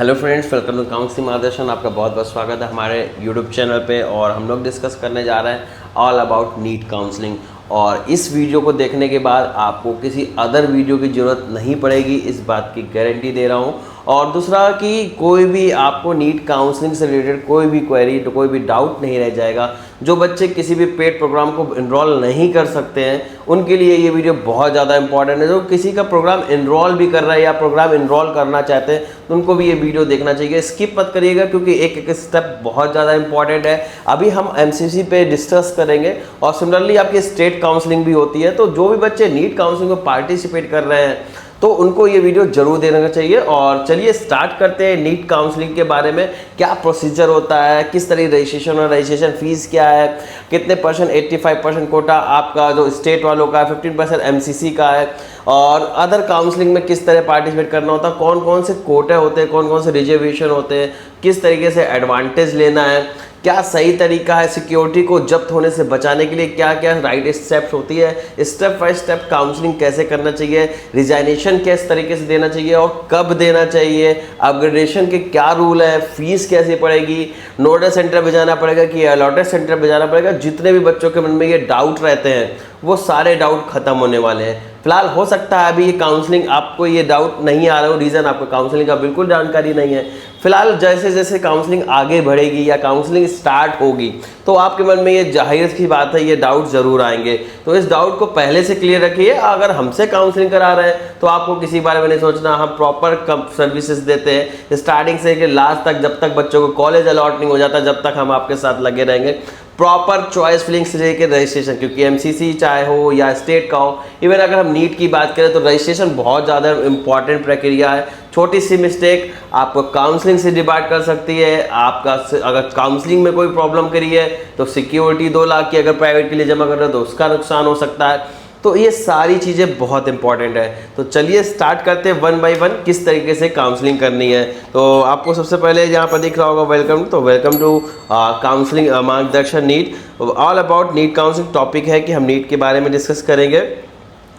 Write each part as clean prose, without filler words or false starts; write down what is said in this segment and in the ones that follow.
Hello friends, welcome to counselling मार्गदर्शन। आपका बहुत बहुत स्वागत है हमारे यूट्यूब चैनल पे। और हम लोग डिस्कस करने जा रहे हैं ऑल अबाउट नीट काउंसलिंग। और इस वीडियो को देखने के बाद आपको किसी अदर वीडियो की ज़रूरत नहीं पड़ेगी, इस बात की गारंटी दे रहा हूँ। और दूसरा कि कोई भी आपको नीट काउंसलिंग से रिलेटेड कोई भी क्वेरी, तो कोई भी डाउट नहीं रह जाएगा। जो बच्चे किसी भी पेड प्रोग्राम को इनरोल नहीं कर सकते हैं उनके लिए ये वीडियो बहुत ज़्यादा इंपॉर्टेंट है। जो किसी का प्रोग्राम इनरोल भी कर रहा है या प्रोग्राम इनरोल करना चाहते हैं तो उनको भी ये वीडियो देखना चाहिए। स्किप मत करिएगा क्योंकि एक एक स्टेप बहुत ज़्यादा इंपॉर्टेंट है। अभी हम एमसीसी पे डिस्कस करेंगे और सिमिलरली आपकी स्टेट काउंसलिंग भी होती है। तो जो भी बच्चे नीट काउंसलिंग में पार्टिसिपेट कर रहे हैं तो उनको ये वीडियो जरूर देना चाहिए। और चलिए स्टार्ट करते हैं नीट काउंसलिंग के बारे में। क्या प्रोसीजर होता है, किस तरह रजिस्ट्रेशन और रजिस्ट्रेशन फीस क्या है, कितने परसेंट 85% कोटा आपका जो स्टेट वालों का है, 15% एमसीसी का है, और अदर काउंसलिंग में किस तरह पार्टिसिपेट करना होता है, कौन कौन से कोटे होते हैं, कौन कौन से रिजर्वेशन होते हैं, किस तरीके से एडवांटेज लेना है, क्या सही तरीका है सिक्योरिटी को जब्त होने से बचाने के लिए, क्या क्या राइट स्टेप्स होती है, स्टेप बाय स्टेप काउंसलिंग कैसे करना चाहिए, रिजाइनेशन किस तरीके से देना चाहिए और कब देना चाहिए, अपग्रेडेशन के क्या रूल है, फीस कैसे पड़ेगी, नोडल सेंटर पे जाना पड़ेगा कि अलॉटेड सेंटर पे जाना पड़ेगा। जितने भी बच्चों के मन में ये डाउट रहते हैं वो सारे डाउट खत्म होने वाले हैं। फिलहाल हो सकता है अभी ये काउंसलिंग आपको ये डाउट नहीं आ रहा हो, रीज़न आपको काउंसलिंग का बिल्कुल जानकारी नहीं है। फिलहाल जैसे जैसे काउंसलिंग आगे बढ़ेगी या काउंसलिंग स्टार्ट होगी तो आपके मन में ये जाहिर सी बात है ये डाउट ज़रूर आएंगे। तो इस डाउट को पहले से क्लियर रखिए। अगर हमसे काउंसलिंग करा रहे हैं तो आपको किसी बारे में नहीं सोचना। हम प्रॉपर सर्विसेज देते हैं स्टार्टिंग से कि लास्ट तक, जब तक बच्चों को कॉलेज अलॉट नहीं हो जाता जब तक हम आपके साथ लगे रहेंगे। प्रॉपर चॉइस फिलिंग से लेकर रजिस्ट्रेशन, क्योंकि एमसीसी चाहे हो या स्टेट का हो, इवन अगर हम नीट की बात करें तो रजिस्ट्रेशन बहुत ज़्यादा इंपॉर्टेंट प्रक्रिया है। छोटी सी मिस्टेक आपको काउंसलिंग से डिबार्ट कर सकती है। आपका अगर काउंसलिंग में कोई प्रॉब्लम करी है तो सिक्योरिटी 2 लाख की अगर प्राइवेट के लिए जमा कर रहे हो तो उसका नुकसान हो सकता है। तो ये सारी चीज़ें बहुत इंपॉर्टेंट है। तो चलिए स्टार्ट करते हैं वन बाय वन किस तरीके से काउंसलिंग करनी है। तो आपको सबसे पहले यहाँ पर दिख रहा होगा वेलकम। तो welcome to counselling Margdarshan NEET. All about NEET counselling topic है कि हम नीट के बारे में डिस्कस करेंगे,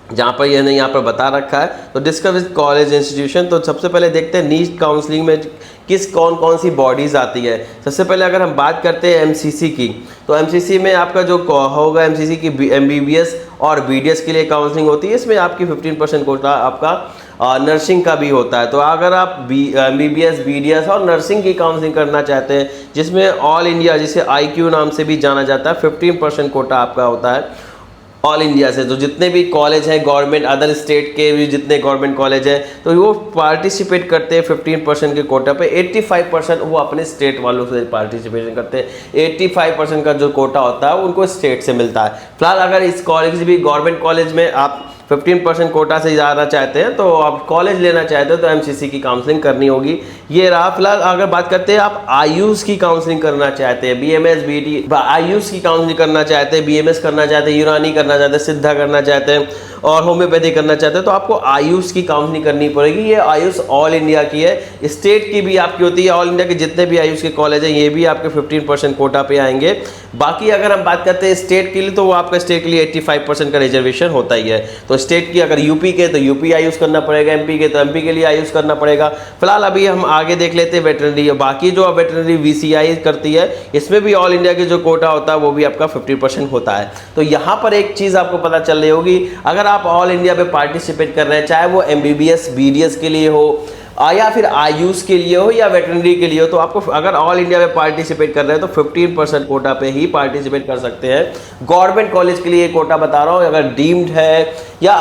जहाँ पर यह यहाँ पर बता रखा है। तो डिस्कस विद कॉलेज इंस्टीट्यूशन। तो सबसे पहले देखते हैं नीट काउंसलिंग में कौन कौन सी बॉडीज़ आती है। सबसे पहले अगर हम बात करते हैं एमसीसी की, तो एमसीसी में आपका जो होगा एमसीसी की एमबीबीएस और बीडीएस के लिए काउंसलिंग होती है। इसमें आपकी 15% कोटा आपका नर्सिंग का भी होता है। तो अगर आप एमबीबीएस, बीडीएस और नर्सिंग की काउंसलिंग करना चाहते हैं जिसमें ऑल इंडिया, जिसे आईक्यू नाम से भी जाना जाता है, 15% कोटा आपका होता है ऑल इंडिया से। तो जितने भी कॉलेज हैं गवर्नमेंट, अदर स्टेट के भी जितने गवर्नमेंट कॉलेज हैं तो वो पार्टिसिपेट करते हैं 15% के कोटा पे। 85% वो अपने स्टेट वालों से पार्टिसिपेशन करते हैं। 85% का जो कोटा होता है उनको स्टेट से मिलता है। फिलहाल अगर इस कॉलेज भी गवर्नमेंट कॉलेज में आप 15% कोटा से जाना चाहते हैं तो आप कॉलेज लेना चाहते हो तो एमसीसी की काउंसलिंग करनी होगी। ये रहा। फिलहाल अगर बात करते हैं आप आयुष की काउंसलिंग करना चाहते हैं, बीएमएस बीडी आयुष की काउंसलिंग करना चाहते हैं, बीएमएस करना चाहते हैं, यूनानी करना चाहते हैं, सिद्धा करना चाहते हैं और होम्योपैथी करना चाहते हैं तो आपको आयुष की काउंसलिंग करनी पड़ेगी। ये आयुष ऑल इंडिया की है, स्टेट की भी आपकी होती है। ऑल इंडिया के जितने भी आयुष के कॉलेज हैं ये भी आपके 15% कोटा पे आएंगे। बाकी अगर हम बात करते हैं स्टेट के लिए तो वो आपका स्टेट के लिए 85% का रिजर्वेशन होता ही है। तो स्टेट की अगर यूपी के तो यूपी आयुष करना पड़ेगा, एमपी के तो एमपी के लिए आयुष करना पड़ेगा। फिलहाल अभी हम आगे देख लेते हैं वेटरनरी। बाकी जो वेटरनरी वीसीआई करती है इसमें भी ऑल इंडिया के जो कोटा होता है वो भी आपका 50% होता है। तो यहाँ पर एक चीज़ आपको पता चल रही होगी, अगर आप ऑल इंडिया पे पार्टिसिपेट कर रहे हैं चाहे वो एमबीबीएस बीडीएस के लिए हो या फिर आयुष के लिए हो या वेटरनरी के लिए हो, तो आपको अगर ऑल इंडिया में पार्टिसिपेट कर रहे हैं तो 15% कोटा पे ही पार्टिसिपेट कर सकते हैं। गवर्नमेंट कॉलेज के लिए कोटा बता रहा हूँ, अगर डीम्ड है या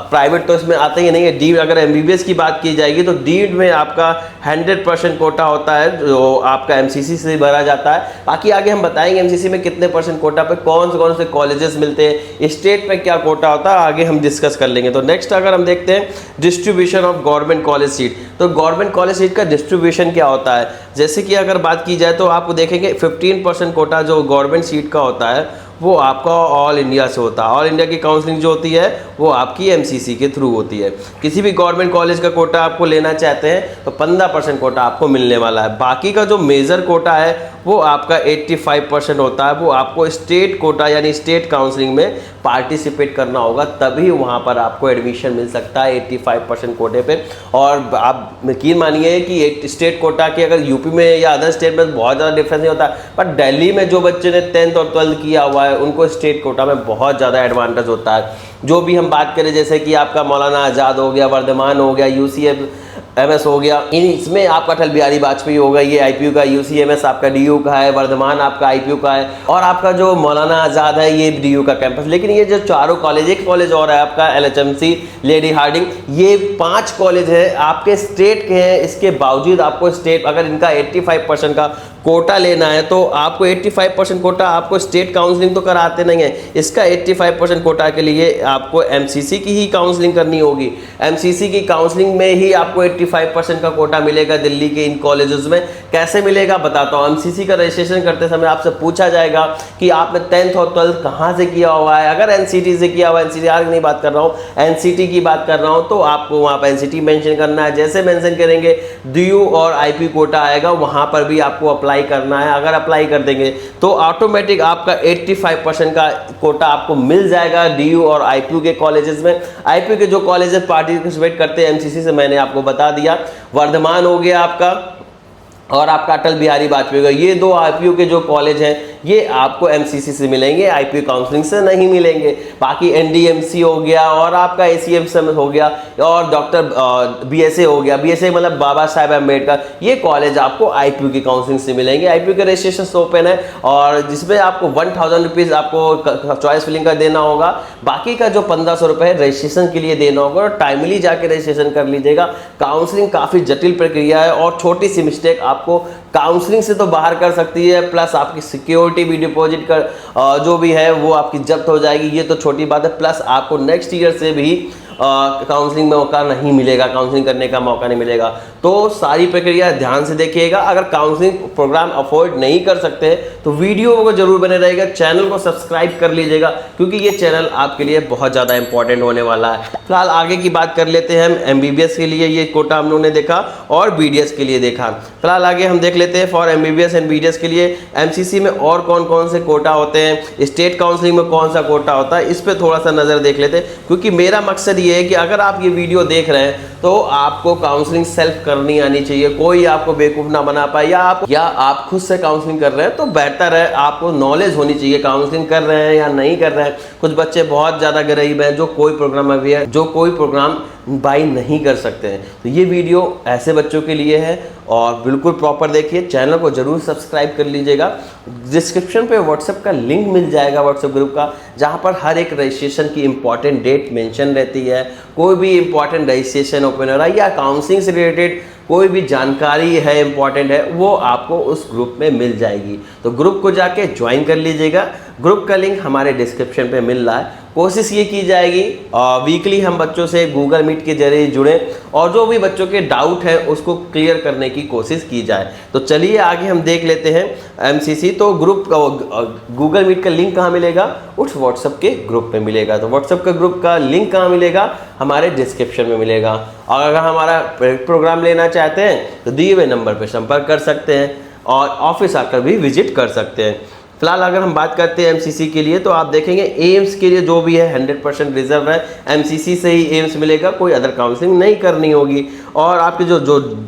प्राइवेट तो इसमें आते ही नहीं है। डीम्ड अगर एमबीबीएस की बात की जाएगी तो डीम्ड में आपका 100% कोटा होता है जो आपका एमसीसी से भरा जाता है। बाकी आगे हम बताएंगे एमसीसी में कितने परसेंट कोटा पे कौन से कॉलेजेस मिलते हैं, स्टेट पे क्या कोटा होता है, आगे हम डिस्कस कर लेंगे। तो नेक्स्ट अगर हम देखते हैं distribution of government college seat, तो गवर्नमेंट कॉलेज सीट का डिस्ट्रीब्यूशन क्या होता है। जैसे कि अगर बात की जाए तो आपको देखेंगे 15% कोटा जो गवर्नमेंट सीट का होता है वो आपका ऑल इंडिया से होता है। ऑल इंडिया की काउंसलिंग जो होती है वो आपकी एमसीसी के थ्रू होती है। किसी भी गवर्नमेंट कॉलेज का कोटा आपको लेना चाहते हैं तो 15% कोटा आपको मिलने वाला है। बाकी का जो मेजर कोटा है वो आपका 85% होता है, वो आपको स्टेट कोटा यानी स्टेट काउंसलिंग में पार्टिसिपेट करना होगा, तभी वहाँ पर आपको एडमिशन मिल सकता है 85% कोटे पे। और आप यकीन मानिए कि स्टेट कोटा की अगर यूपी में या अदर स्टेट में बहुत ज़्यादा डिफरेंस नहीं होता, बट दिल्ली में जो बच्चे ने 10th और 12th किया हुआ है उनको स्टेट कोटा में बहुत ज़्यादा एडवांटेज होता है। जो भी हम बात करें जैसे कि आपका मौलाना आज़ाद हो गया, वर्धमान हो गया, यूसीएफ एमएस हो गया, इसमें आपका अटल बिहारी वाजपेयी होगा, ये आईपीयू का, यूसीएमएस आपका डीयू का है, वर्धमान आपका आईपीयू का है, और आपका जो मौलाना आज़ाद है ये डीयू का कैंपस। लेकिन ये जो चारों कॉलेज, एक कॉलेज और है आपका एलएचएमसी लेडी हार्डिंग, ये 5 कॉलेज है आपके स्टेट के हैं। इसके बावजूद आपको स्टेट अगर इनका 85% का कोटा लेना है तो आपको 85% कोटा आपको स्टेट काउंसलिंग तो कराते नहीं है, इसका 85% कोटा के लिए आपको एमसीसी की ही काउंसलिंग करनी होगी। एमसीसी की काउंसलिंग में ही आपको 85% का कोटा मिलेगा दिल्ली के इन कॉलेजेस में। कैसे मिलेगा बताता हूँ। एमसीसी का रजिस्ट्रेशन करते समय आपसे पूछा जाएगा कि आपने 10th और 12th कहाँ से किया हुआ है। अगर एनसीटी से किया हुआ है, एनसीटीआर की नहीं बात कर रहा हूँ, एनसीटी की बात कर रहा हूँ, तो आपको वहाँ पर एनसीटी मेंशन करना है। जैसे मेंशन करेंगे डीयू और आईपी कोटा आएगा, वहाँ पर भी आपको अप्लाई करना है। अगर अप्लाई कर देंगे तो ऑटोमेटिक आपका 85% का कोटा आपको मिल जाएगा डीयू और आईपीयू के कॉलेजेस में। आईपीयू के जो कॉलेजेस पार्टिसिपेट करते हैं एमसीसी से मैंने आपको बता दिया, वर्धमान हो गया आपका और आपका अटल बिहारी वाजपेयी का। ये 2 आईपीयू के जो कॉलेज हैं ये आपको एमसीसी से मिलेंगे, आईपीयू काउंसलिंग से नहीं मिलेंगे। बाकी एनडीएमसी हो गया और आपका एसीएमएम हो गया और डॉक्टर बीएसए हो गया, बीएसए मतलब बाबा साहेब अम्बेडकर, ये कॉलेज आपको आईपीयू की काउंसलिंग से मिलेंगे। आईपीयू के रजिस्ट्रेशन ओपन है और जिसमें आपको 1000 रुपीज़ आपको चॉइस फिलिंग का देना होगा। बाकी का जो 1500 रुपये रजिस्ट्रेशन के लिए देना होगा और टाइमली जाके रजिस्ट्रेशन कर लीजिएगा। काउंसलिंग काफ़ी जटिल प्रक्रिया है और छोटी सी मिस्टेक आपको काउंसलिंग से तो बाहर कर सकती है, प्लस आपकी सिक्योरिटी भी डिपॉजिट कर जो भी है वो आपकी जब्त हो जाएगी। ये तो छोटी बात है, प्लस आपको नेक्स्ट ईयर से भी काउंसलिंग में मौका नहीं मिलेगा, काउंसलिंग करने का मौका नहीं मिलेगा। तो सारी प्रक्रिया ध्यान से देखिएगा। अगर काउंसलिंग प्रोग्राम अफोर्ड नहीं कर सकते तो वीडियो को जरूर बने रहेगा, चैनल को सब्सक्राइब कर लीजिएगा क्योंकि ये चैनल आपके लिए बहुत ज़्यादा इंपॉर्टेंट होने वाला है। फिलहाल आगे की बात कर लेते हैं। हम एमबीबीएस के लिए ये कोटा हम लोगों ने देखा और बीडीएस के लिए देखा। फिलहाल आगे हम देख लेते हैं फॉर एमबीबीएस एंड बीडीएस के लिए एमसीसी में और कौन कौन से कोटा होते हैं, स्टेट काउंसलिंग में कौन सा कोटा होता है, इस पर थोड़ा सा नज़र देख लेते हैं। क्योंकि मेरा मकसद ये है कि अगर आप ये वीडियो देख रहे हैं तो आपको काउंसलिंग सेल्फ करनी आनी चाहिए, कोई आपको बेवकूफ़ ना बना पाए। या आप खुद से काउंसलिंग कर रहे हैं तो बेहतर है, आपको नॉलेज होनी चाहिए काउंसलिंग कर रहे हैं या नहीं कर रहे हैं। कुछ बच्चे बहुत ज़्यादा गरीब हैं जो कोई प्रोग्राम अभी है, जो कोई प्रोग्राम बाई नहीं कर सकते हैं। तो ये वीडियो ऐसे बच्चों के लिए है और बिल्कुल प्रॉपर देखिए। चैनल को जरूर सब्सक्राइब कर लीजिएगा। डिस्क्रिप्शन पे व्हाट्सएप का लिंक मिल जाएगा, व्हाट्सएप ग्रुप का, जहाँ पर हर एक रजिस्ट्रेशन की इंपॉर्टेंट डेट मेंशन रहती है। कोई भी इंपॉर्टेंट रजिस्ट्रेशन ओपन हो रहा है या काउंसलिंग से रिलेटेड कोई भी जानकारी है इंपॉर्टेंट है वो आपको उस ग्रुप में मिल जाएगी। तो ग्रुप को जाके ज्वाइन कर लीजिएगा। ग्रुप का लिंक हमारे डिस्क्रिप्शन पे मिल रहा है। कोशिश ये की जाएगी वीकली हम बच्चों से गूगल मीट के जरिए जुड़ें और जो भी बच्चों के डाउट है उसको क्लियर करने की कोशिश की जाए। तो चलिए आगे हम देख लेते हैं एमसीसी। तो ग्रुप गूगल मीट का लिंक कहाँ मिलेगा, उस व्हाट्सएप के ग्रुप पे मिलेगा। तो व्हाट्सएप के ग्रुप का लिंक कहाँ मिलेगा, हमारे डिस्क्रिप्शन में मिलेगा। और अगर हमारा प्रोग्राम लेना चाहते हैं तो दिए हुए नंबर पर संपर्क कर सकते हैं और ऑफिस आकर भी विजिट कर सकते हैं। फिलहाल अगर हम बात करते हैं एमसीसी के लिए तो आप देखेंगे एम्स के लिए जो भी है 100% रिजर्व है, एमसीसी से ही एम्स मिलेगा, कोई अदर काउंसलिंग नहीं करनी होगी। और आपके जो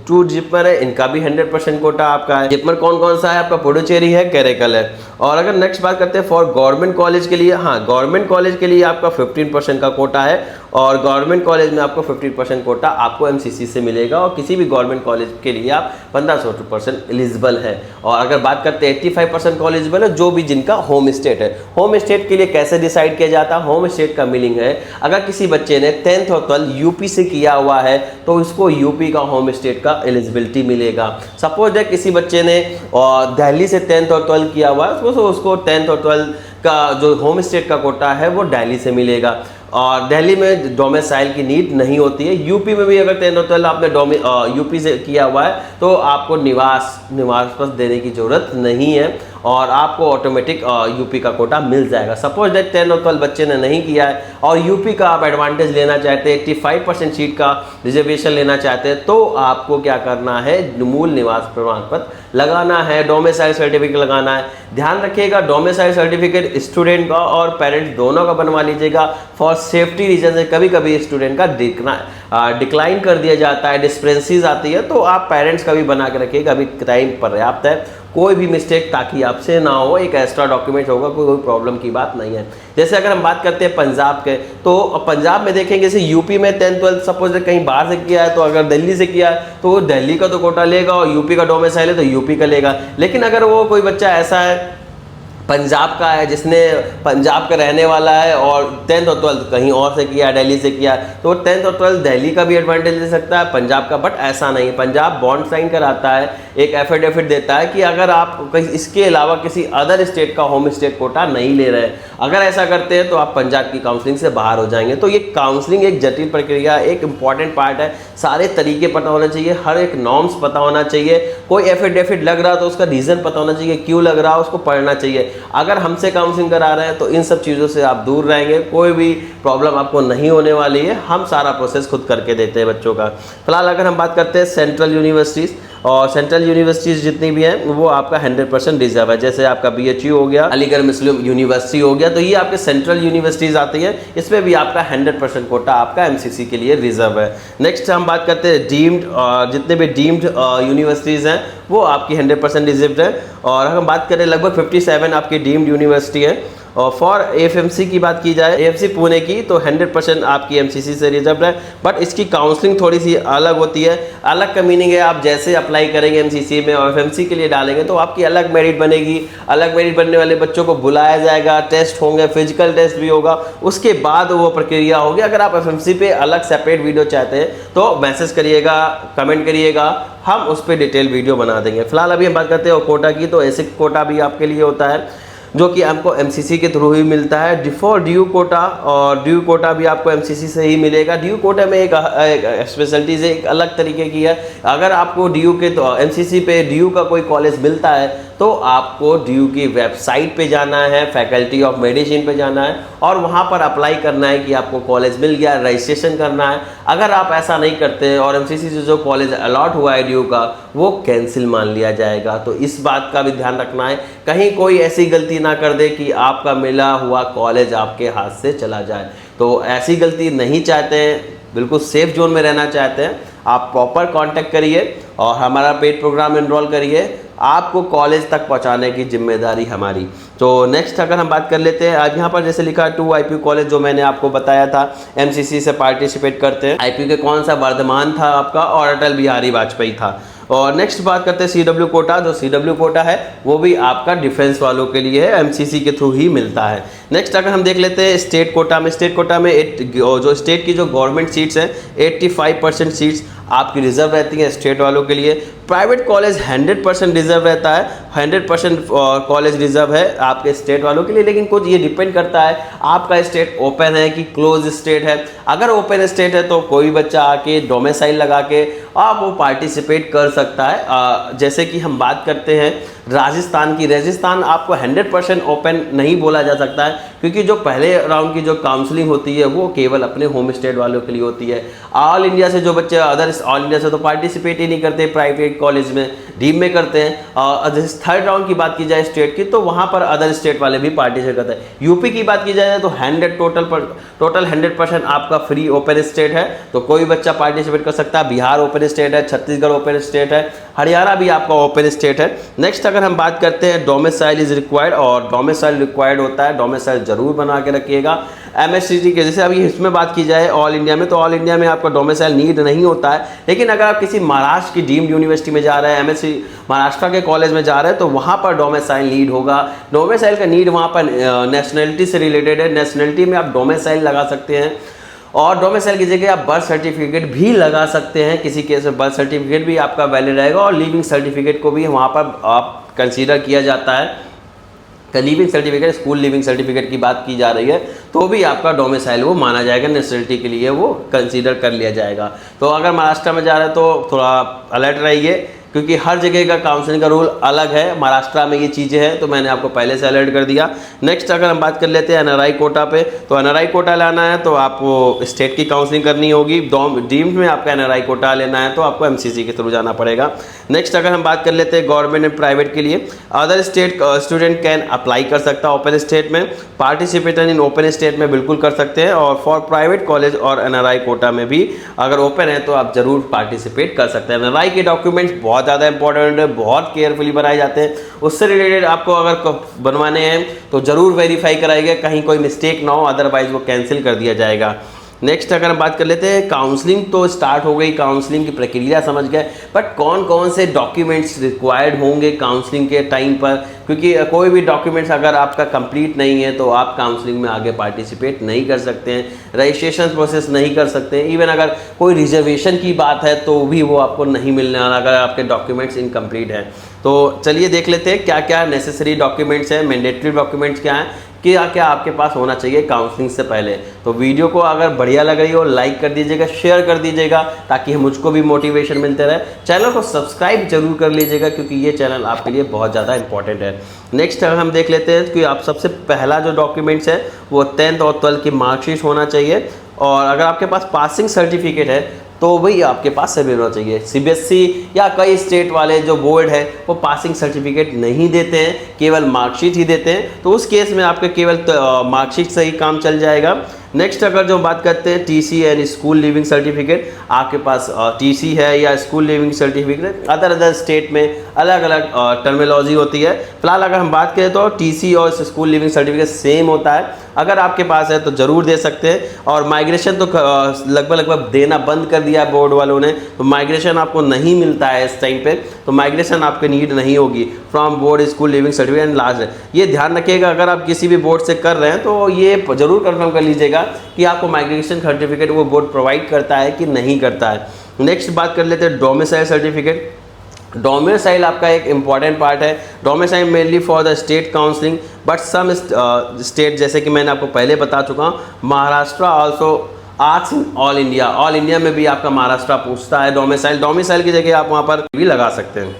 2 जिपमर है इनका भी 100% कोटा आपका है। जिपमर कौन कौन सा है आपका, पुडुचेरी है, कैरेकल है। और अगर नेक्स्ट बात करते हैं फॉर गवर्नमेंट कॉलेज के लिए, हाँ गवर्नमेंट कॉलेज के लिए आपका 15% का कोटा है और गवर्नमेंट कॉलेज में आपको 15% कोटा आपको एमसीसी से मिलेगा और किसी भी गवर्नमेंट कॉलेज के लिए आप 1500% एलिजिबल है। और अगर बात करते हैं 85% एलिजिबल है जो भी जिनका होम स्टेट है। होम स्टेट के लिए कैसे डिसाइड किया जाता है, होम स्टेट का मीनिंग है अगर किसी बच्चे ने 10th और 12th यूपी से किया हुआ है तो इसको यूपी का होम स्टेट का एलिजिबिलिटी मिलेगा। सपोज है किसी बच्चे ने दिल्ली से 10th और 12th किया हुआ है तो उसको 10th और 12th का जो होम स्टेट का कोटा है वो दिल्ली से मिलेगा। और दिल्ली में डोमिसाइल की नीड नहीं होती है। यूपी में भी अगर 10th और 12th आपने यूपी से किया हुआ है तो आपको निवास पत्र देने की ज़रूरत नहीं है। और आपको ऑटोमेटिक यूपी का कोटा मिल जाएगा। सपोज दैट 10 और 12 बच्चे ने नहीं किया है और यूपी का आप एडवांटेज लेना चाहते हैं, 85% सीट का रिजर्वेशन लेना चाहते हैं, तो आपको क्या करना है, मूल निवास प्रमाण पत्र लगाना है, डोमिसाइल सर्टिफिकेट लगाना है। ध्यान रखिएगा डोमिसाइल सर्टिफिकेट स्टूडेंट का और पेरेंट्स दोनों का बनवा लीजिएगा। फॉर सेफ्टी रीजन से कभी कभी स्टूडेंट का डिक्लाइन कर दिया जाता है, डिस्क्रिपेंसीज आती है, तो आप पेरेंट्स का भी बना के रखिएगा, अभी टाइम पर्याप्त है, कोई भी मिस्टेक ताकि आपसे ना हो, एक एक्स्ट्रा डॉक्यूमेंट होगा, कोई प्रॉब्लम की बात नहीं है। जैसे अगर हम बात करते हैं पंजाब के, तो पंजाब में देखेंगे जैसे यूपी में 10 12 सपोज कहीं बाहर से किया है, तो अगर दिल्ली से किया है तो वो दिल्ली का तो कोटा लेगा और यूपी का डोमिसाइल है तो यूपी का लेगा। लेकिन अगर वो कोई बच्चा ऐसा है पंजाब का है जिसने पंजाब का रहने वाला है और 10th और 12th कहीं और से किया, दिल्ली से किया, तो 10th और 12th दिल्ली का भी एडवांटेज ले सकता है, पंजाब का। बट ऐसा नहीं, पंजाब बॉन्ड साइन कराता है, एक एफिडेविट देता है कि अगर आप कहीं इसके अलावा किसी अदर स्टेट का होम स्टेट कोटा नहीं ले रहे हैं, अगर ऐसा करते हैं तो आप पंजाब की काउंसलिंग से बाहर हो जाएंगे। तो ये काउंसलिंग एक जटिल प्रक्रिया, एक इंपॉर्टेंट पार्ट है, सारे तरीके पता होना चाहिए, हर एक नॉर्म्स पता होना चाहिए, कोई एफिडेविट लग रहा तो उसका रीज़न पता होना चाहिए, क्यों लग रहा उसको पढ़ना चाहिए। अगर हमसे काउंसलिंग करा रहे हैं तो इन सब चीज़ों से आप दूर रहेंगे, कोई भी प्रॉब्लम आपको नहीं होने वाली है, हम सारा प्रोसेस खुद करके देते हैं बच्चों का। फिलहाल अगर हम बात करते हैं सेंट्रल यूनिवर्सिटीज़, और सेंट्रल यूनिवर्सिटीज़ जितनी भी हैं वो आपका 100% रिजर्व है। जैसे आपका BHU हो गया, अलीगढ़ मुस्लिम यूनिवर्सिटी हो गया, तो ये आपके सेंट्रल यूनिवर्सिटीज़ आती है, इसमें भी आपका 100% कोटा आपका MCC के लिए रिजर्व है। नेक्स्ट हम बात करते हैं डीम्ड, जितने भी डीम्ड यूनिवर्सिटीज़ हैं वो आपकी 100% रिजर्व है। और हम बात करें लगभग 57 आपकी डीम्ड यूनिवर्सिटी है। और फॉर AFMC की बात की जाए, AFC पुणे की, तो 100% आपकी MCC से रिजर्व है। बट इसकी काउंसलिंग थोड़ी सी अलग होती है। अलग का मीनिंग है आप जैसे अप्लाई करेंगे MCC में और FMC के लिए डालेंगे तो आपकी अलग मेरिट बनेगी। अलग मेरिट बनने वाले बच्चों को बुलाया जाएगा, टेस्ट होंगे, फिजिकल टेस्ट भी होगा, उसके बाद वो प्रक्रिया होगी। अगर आप FMC पे अलग सेपरेट वीडियो चाहते हैं तो मैसेज करिएगा, कमेंट करिएगा, हम उस पर डिटेल वीडियो बना देंगे। फिलहाल अभी हम बात करते हैं कोटा की, तो एसिक कोटा भी आपके लिए होता है जो कि आपको MCC के थ्रू ही मिलता है। डिफॉर ड्यू कोटा, और ड्यू कोटा भी आपको MCC से ही मिलेगा। ड्यू कोटा में एक स्पेशलिटीज एक अलग तरीके की है। अगर आपको ड्यू के तो MCC पे ड्यू का कोई कॉलेज मिलता है तो आपको ड्यू की वेबसाइट पे जाना है, फैकल्टी ऑफ मेडिसिन पे जाना है और वहाँ पर अप्लाई करना है कि आपको कॉलेज मिल गया, रजिस्ट्रेशन करना है। अगर आप ऐसा नहीं करते और MCC से जो कॉलेज अलॉट हुआ है ड्यू का वो कैंसिल मान लिया जाएगा। तो इस बात का भी ध्यान रखना है, कहीं कोई ऐसी गलती ना कर दे कि आपका मिला हुआ कॉलेज आपके हाथ से चला जाए। तो ऐसी गलती नहीं चाहते हैं, बिल्कुल सेफ जोन में रहना चाहते हैं, आप प्रॉपर कांटेक्ट करिए और हमारा पेड प्रोग्राम एनरोल करिए, आपको कॉलेज तक पहुंचाने की जिम्मेदारी हमारी। तो नेक्स्ट अगर हम बात कर लेते हैं, आज यहाँ पर जैसे लिखा है 2 IPU कॉलेज जो मैंने आपको बताया था MCC से पार्टिसिपेट करते हैं। IPU के कौन सा, वर्धमान था आपका और अटल बिहारी वाजपेयी था। और नेक्स्ट बात करते हैं CW कोटा, जो CW कोटा है वो भी आपका डिफेंस वालों के लिए है, MCC के थ्रू ही मिलता है। नेक्स्ट अगर हम देख लेते हैं स्टेट कोटा में, स्टेट कोटा में जो स्टेट की जो गवर्नमेंट सीट्स हैं 85% सीट्स आपकी रिजर्व रहती हैं स्टेट वालों के लिए। प्राइवेट कॉलेज 100% रिजर्व रहता है, 100% कॉलेज रिजर्व है आपके स्टेट वालों के लिए। लेकिन कुछ ये डिपेंड करता है आपका स्टेट ओपन है कि क्लोज स्टेट है। अगर ओपन स्टेट है तो कोई बच्चा आके डोमिसाइल लगा के आप वो पार्टिसिपेट कर सकता है। जैसे कि हम बात करते हैं राजस्थान की, राजस्थान आपको 100% ओपन नहीं बोला जा सकता है क्योंकि जो पहले राउंड की जो काउंसलिंग होती है वो केवल अपने होम स्टेट वालों के लिए होती है। ऑल इंडिया से जो बच्चे अदर ऑल इंडिया से तो पार्टिसिपेट ही नहीं करते, प्राइवेट कॉलेज में डीम में करते हैं। और जैसे थर्ड राउंड की बात की जाए स्टेट की तो वहाँ पर अदर स्टेट वाले भी पार्टिसिपेट करते हैं। यूपी की बात की जाए तो टोटल 100% आपका फ्री ओपन स्टेट है, तो कोई बच्चा पार्टिसिपेट कर सकता है। बिहार ओपन स्टेट है, छत्तीसगढ़ ओपन स्टेट है, हरियाणा भी आपका ओपन स्टेट है। नेक्स्ट अगर हम बात करते हैं डोमिसाइल इज रिक्वायर्ड, और डोमिसाइल रिक्वायर्ड होता है, डोमिसाइल जरूर बना के रखिएगा। MSCT के जैसे अभी इसमें बात की जाए ऑल इंडिया में, तो ऑल इंडिया में आपका डोमिसाइल नीड नहीं होता है। लेकिन अगर आप किसी महाराष्ट्र की डीम्ड यूनिवर्सिटी में जा रहे हैं, MSc महाराष्ट्र के कॉलेज में जा रहे हैं, तो वहाँ पर डोमिसाइल नीड होगा। डोमिसाइल का नीड वहाँ पर नेशनलिटी से रिलेटेड है, नेशनलिटी में आप डोमिसाइल लगा सकते हैं। और डोमिसाइल की जगह आप बर्थ सर्टिफिकेट भी लगा सकते हैं, किसी केस में बर्थ सर्टिफिकेट भी आपका वैलिड रहेगा। और लिविंग सर्टिफिकेट को भी वहाँ पर आप कंसीडर किया जाता है। Leaving certificate, school leaving certificate की बात की जा रही है तो भी आपका डोमिसाइल वो माना जाएगा, नेशनलिटी के लिए वो कंसीडर कर लिया जाएगा। तो अगर महाराष्ट्र में जा रहे हैं तो थोड़ा अलर्ट रहिए, क्योंकि हर जगह का काउंसलिंग का रूल अलग है। महाराष्ट्र में ये चीज़ें हैं तो मैंने आपको पहले से अलर्ट कर दिया। नेक्स्ट अगर हम बात कर लेते हैं एनआरआई कोटा पे, तो एनआरआई कोटा लाना है तो आपको स्टेट की काउंसलिंग करनी होगी। डीम्ड में आपका एनआरआई कोटा लेना है तो आपको एमसीसी के थ्रू जाना पड़ेगा। नेक्स्ट अगर हम बात कर लेते हैं गवर्नमेंट एंड प्राइवेट के लिए, other state student can apply कर सकता है ओपन स्टेट में, पार्टिसिपेटर इन ओपन स्टेट में बिल्कुल कर सकते हैं, और फॉर प्राइवेट कॉलेज और एनआरआई कोटा में भी अगर ओपन है तो आप जरूर पार्टिसिपेट कर सकते हैं। एनआरआई के डॉक्यूमेंट्स बहुत ज़्यादा इंपॉर्टेंट है, बहुत केयरफुली बनाए जाते हैं। उससे रिलेटेड आपको अगर बनवाने हैं तो ज़रूर वेरीफाई कराइएगा, कहीं कोई मिस्टेक ना हो, अदरवाइज वो कैंसिल कर दिया जाएगा। नेक्स्ट अगर हम बात कर लेते हैं काउंसलिंग, तो स्टार्ट हो गई, काउंसलिंग की प्रक्रिया समझ गए, बट कौन कौन से डॉक्यूमेंट्स रिक्वायर्ड होंगे काउंसलिंग के टाइम पर, क्योंकि कोई भी डॉक्यूमेंट्स अगर आपका कंप्लीट नहीं है तो आप काउंसलिंग में आगे पार्टिसिपेट नहीं कर सकते हैं, रजिस्ट्रेशन प्रोसेस नहीं कर सकते हैं। इवन अगर कोई रिजर्वेशन की बात है तो भी वो आपको नहीं मिलने वाला अगर आपके डॉक्यूमेंट्स इनकम्प्लीट हैं। तो चलिए देख लेते हैं क्या क्या नेसेसरी डॉक्यूमेंट्स हैं, मैंडेटरी डॉक्यूमेंट्स क्या हैं, क्या क्या आपके पास होना चाहिए काउंसलिंग से पहले। तो वीडियो को अगर बढ़िया लग रही हो लाइक कर दीजिएगा, शेयर कर दीजिएगा, ताकि मुझको भी मोटिवेशन मिलते रहे। चैनल को सब्सक्राइब जरूर कर लीजिएगा, क्योंकि ये चैनल आपके लिए बहुत ज़्यादा इंपॉर्टेंट है। नेक्स्ट अगर हम देख लेते हैं कि आप सबसे पहला जो डॉक्यूमेंट्स है वो 10th और 12th की मार्कशीट होना चाहिए, और अगर आपके पास पासिंग सर्टिफिकेट है तो वही आपके पास सभी होना चाहिए। सीबीएसई या कई स्टेट वाले जो बोर्ड है वो पासिंग सर्टिफिकेट नहीं देते हैं, केवल मार्कशीट ही देते हैं, तो उस केस में आपके केवल मार्कशीट से ही काम चल जाएगा। नेक्स्ट अगर जो बात करते हैं TC and school leaving certificate, आपके पास टीसी है या school leaving certificate, other state में अलग अलग टर्मिनोलॉजी होती है। फिलहाल अगर हम बात करें तो टीसी और स्कूल लिविंग सर्टिफिकेट सेम होता है, अगर आपके पास है तो ज़रूर दे सकते हैं। और माइग्रेशन तो लगभग देना बंद कर दिया है बोर्ड वालों ने, तो माइग्रेशन आपको नहीं मिलता है इस टाइम पे, तो माइग्रेशन आपके नीड नहीं होगी from board school leaving certificate. And last है, ये ध्यान रखिएगा अगर आप किसी भी बोर्ड से कर रहे हैं तो ये ज़रूर कंफर्म कर लीजिएगा कि आपको माइग्रेशन सर्टिफिकेट वो बोर्ड प्रोवाइड करता है कि नहीं करता है। नेक्स्ट बात कर लेते हैं डोमिसाइल सर्टिफिकेट। डोमिसाइल आपका एक इम्पॉर्टेंट पार्ट है। Domicile mainly for the state counselling, but some state जैसे कि मैंने आपको पहले बता चुका हूँ, Maharashtra also asks in all India, all India में भी आपका महाराष्ट्र पूछता है डोमिसाइल की जगह आप वहाँ पर भी लगा सकते हैं।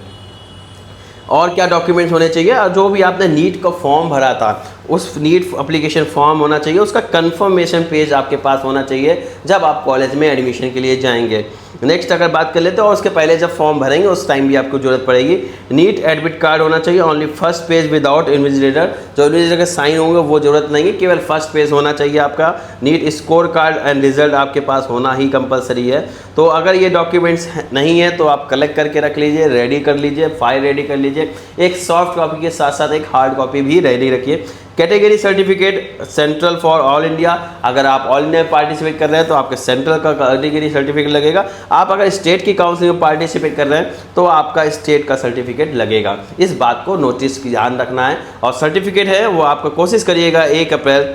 और क्या डॉक्यूमेंट्स होने चाहिए, जो भी आपने नीट का फॉर्म भरा था उस नीट एप्लीकेशन फॉर्म होना चाहिए, उसका कंफर्मेशन पेज आपके पास होना चाहिए जब आप कॉलेज में एडमिशन के लिए जाएंगे। नेक्स्ट अगर बात कर लेते हैं, और उसके पहले जब फॉर्म भरेंगे उस टाइम भी आपको जरूरत पड़ेगी, नीट एडमिट कार्ड होना चाहिए, only first page without invigilator, जो इन्विजिलेटर के साइन होंगे वो जरूरत नहीं है, केवल फर्स्ट पेज होना चाहिए आपका। NEET score card and result आपके पास होना ही कंपलसरी है। तो अगर ये डॉक्यूमेंट्स नहीं है तो आप कलेक्ट करके रख लीजिए, रेडी कर लीजिए, फाइल रेडी कर लीजिए, एक सॉफ्ट कॉपी के साथ साथ एक हार्ड कॉपी भी रेडी रखिए। Category certificate central for all India, अगर आप ऑल इंडिया में पार्टिसिपेट कर रहे हैं तो आपके सेंट्रल का कैटेगरी सर्टिफिकेट लगेगा। आप अगर स्टेट की काउंसिलिंग में पार्टिसिपेट कर रहे हैं तो आपका स्टेट का सर्टिफिकेट लगेगा। इस बात को नोटिस की ध्यान रखना है। और सर्टिफिकेट है वो आपको कोशिश करिएगा 1 अप्रैल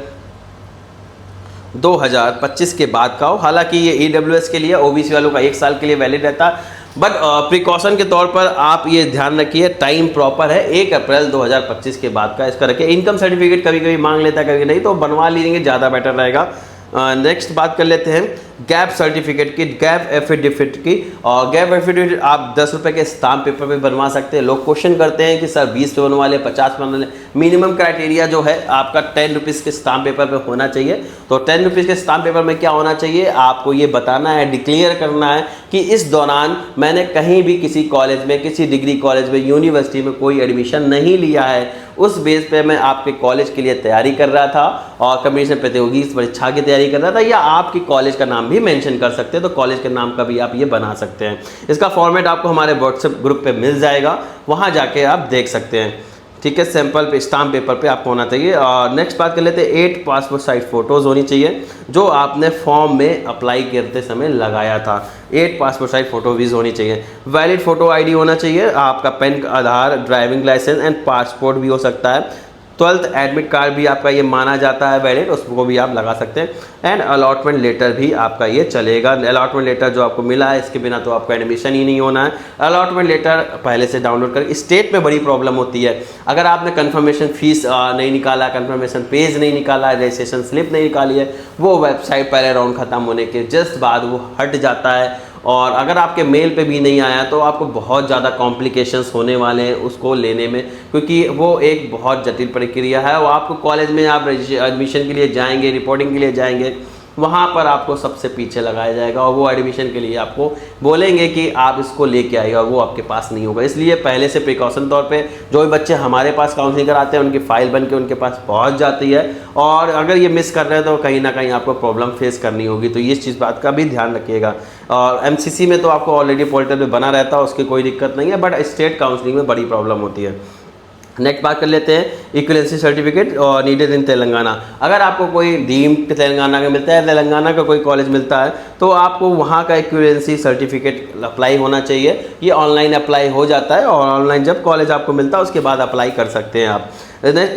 2025 के बाद का हो। हालांकि ये EWS के लिए, OBC वालों का 1 साल के लिए वैलिड रहता है, बट प्रिकॉशन के तौर पर आप ये ध्यान रखिए टाइम प्रॉपर है 1 अप्रैल 2025 के बाद का इसका रखिए। इनकम सर्टिफिकेट कभी कभी मांग लेता है, कभी नहीं, तो बनवा लीजिए, ज़्यादा बेटर रहेगा। नेक्स्ट बात कर लेते हैं गैप सर्टिफिकेट की, गैप एफिडेविट की। और गैप एफिडेविट आप 10 रुपये के स्टाम्प पेपर पे बनवा सकते हैं। लोग क्वेश्चन करते हैं कि सर 20 पे बनवा ले, 50 पे बनवा ले, मिनिमम क्राइटेरिया जो है आपका 10 रुपीज़ के स्टाम्प पेपर पे होना चाहिए। तो 10 रुपीज़ के स्टाम्प पेपर में क्या होना चाहिए, आपको ये बताना है, डिक्लेयर करना है कि इस दौरान मैंने कहीं भी किसी कॉलेज में, किसी डिग्री कॉलेज में, यूनिवर्सिटी में कोई एडमिशन नहीं लिया है, उस बेस पे मैं आपके कॉलेज के लिए तैयारी कर रहा था और कॉम्पिटिशन प्रतियोगी परीक्षा की तैयारी कर रहा था, या आपकी कॉलेज का नाम भी मेंशन कर सकते हैं, तो कॉलेज के नाम का भी आप ये बना सकते हैं। इसका फॉर्मेट आपको हमारे व्हाट्सएप ग्रुप पे मिल जाएगा, वहाँ जाके आप देख सकते हैं। ठीक है, सैंपल पे स्टाम्प पेपर पे आपको होना चाहिए। और नेक्स्ट बात कर लेते हैं 8 पासपोर्ट साइज फ़ोटोज़ होनी चाहिए, जो आपने फॉर्म में अप्लाई करते समय लगाया था। 8 पासपोर्ट साइज फ़ोटोज़ होनी चाहिए। वैलिड फ़ोटो आईडी होना चाहिए, आपका PAN, Aadhaar, driving licence and passport भी हो सकता है। 12th एडमिट कार्ड भी आपका ये माना जाता है वैलिड, उसको भी आप लगा सकते हैं। एंड अलॉटमेंट लेटर भी आपका ये चलेगा। अलॉटमेंट लेटर जो आपको मिला है इसके बिना तो आपका एडमिशन ही नहीं होना है। अलॉटमेंट लेटर पहले से डाउनलोड कर, स्टेट में बड़ी प्रॉब्लम होती है, अगर आपने कन्फर्मेशन फीस नहीं निकाला, कन्फर्मेशन पेज नहीं निकाला, रजिस्ट्रेशन स्लिप नहीं निकाली है, वो वेबसाइट पहले राउंड खत्म होने के जस्ट बाद वो हट जाता है और अगर आपके मेल पे भी नहीं आया तो आपको बहुत ज़्यादा कॉम्प्लिकेशंस होने वाले हैं उसको लेने में, क्योंकि वो एक बहुत जटिल प्रक्रिया है। और आपको कॉलेज में आप एडमिशन के लिए जाएंगे, रिपोर्टिंग के लिए जाएंगे, वहाँ पर आपको सबसे पीछे लगाया जाएगा और वो एडमिशन के लिए आपको बोलेंगे कि आप इसको लेके आइए और वो आपके पास नहीं होगा। इसलिए पहले से प्रिकॉशन तौर पे जो भी बच्चे हमारे पास काउंसलिंग कराते हैं उनकी फ़ाइल बन के उनके पास पहुँच जाती है, और अगर ये मिस कर रहे हैं तो कहीं ना कहीं आपको प्रॉब्लम फेस करनी होगी। तो ये चीज़ बात का भी ध्यान रखिएगा। और MCC में तो आपको ऑलरेडी पोर्टल में बना रहता है, उसकी कोई दिक्कत नहीं है, बट स्टेट काउंसलिंग में बड़ी प्रॉब्लम होती है। नेक्स्ट बात कर लेते हैं इक्विवेलेंसी सर्टिफिकेट और नीडेड इन तेलंगाना। अगर आपको कोई डीम्ड तेलंगाना का मिलता है, तेलंगाना का कोई कॉलेज मिलता है, तो आपको वहाँ का इक्विवेलेंसी सर्टिफिकेट अप्लाई होना चाहिए। ये ऑनलाइन अप्लाई हो जाता है और ऑनलाइन जब कॉलेज आपको मिलता है उसके बाद अप्लाई कर सकते हैं आप।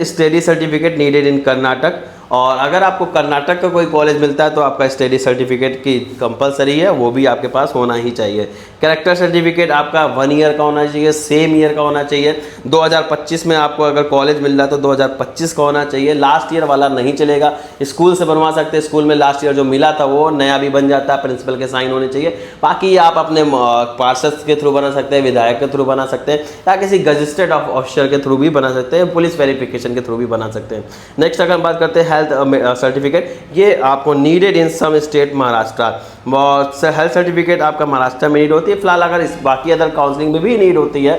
Study certificate needed in Karnataka, और अगर आपको कर्नाटक का कोई कॉलेज मिलता है तो आपका स्टडी सर्टिफिकेट की कंपलसरी है, वो भी आपके पास होना ही चाहिए। कैरेक्टर सर्टिफिकेट आपका 1 ईयर का होना चाहिए, सेम ईयर का होना चाहिए। 2025 में आपको अगर कॉलेज मिल रहा है तो 2025 का होना चाहिए, लास्ट ईयर वाला नहीं चलेगा। स्कूल से बनवा सकते हैं, स्कूल में लास्ट ईयर जो मिला था वो नया भी बन जाता है, प्रिंसिपल के साइन होने चाहिए। बाकी आप अपने पार्षद के थ्रू बना सकते हैं, विधायक के थ्रू बना सकते हैं, या किसी गजिस्ट्रेट ऑफिसर के थ्रू भी बना सकते हैं, पुलिस वेरिफिकेशन के थ्रू भी बना सकते हैं। नेक्स्ट अगर हम बात करते हैं हेल्थ सर्टिफिकेट, ये आपको needed in some state Maharashtra. Health certificate आपका महाराष्ट्र में नीड होती है। फिलहाल अगर इस बाकी अदर काउंसलिंग में भी नीड होती है,